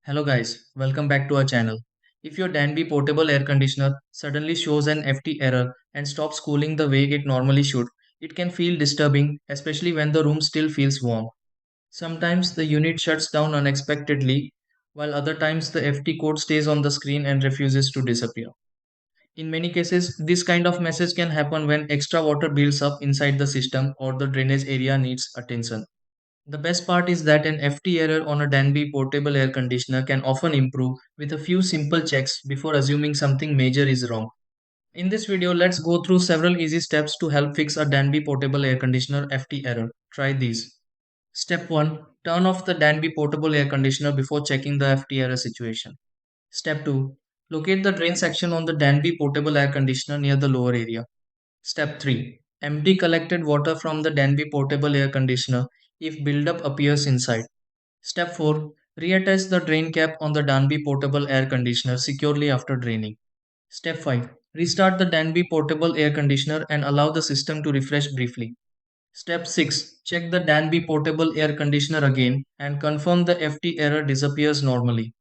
Hello guys, welcome back to our channel. If your Danby portable air conditioner suddenly shows an FT error and stops cooling the way it normally should, it can feel disturbing, especially when the room still feels warm. Sometimes the unit shuts down unexpectedly, while other times the FT code stays on the screen and refuses to disappear. In many cases, this kind of message can happen when extra water builds up inside the system or the drainage area needs attention. The best part is that an FT error on a Danby portable air conditioner can often improve with a few simple checks before assuming something major is wrong. In this video, let's go through several easy steps to help fix a Danby portable air conditioner FT error. Try these. Step 1. Turn off the Danby portable air conditioner before checking the FT error situation. Step 2. Locate the drain section on the Danby portable air conditioner near the lower area. Step 3. Empty collected water from the Danby portable air conditioner if buildup appears inside. Step 4. Reattach the drain cap on the Danby portable air conditioner securely after draining. Step 5. Restart the Danby portable air conditioner and allow the system to refresh briefly. Step 6. Check the Danby portable air conditioner again and confirm the FT error disappears normally.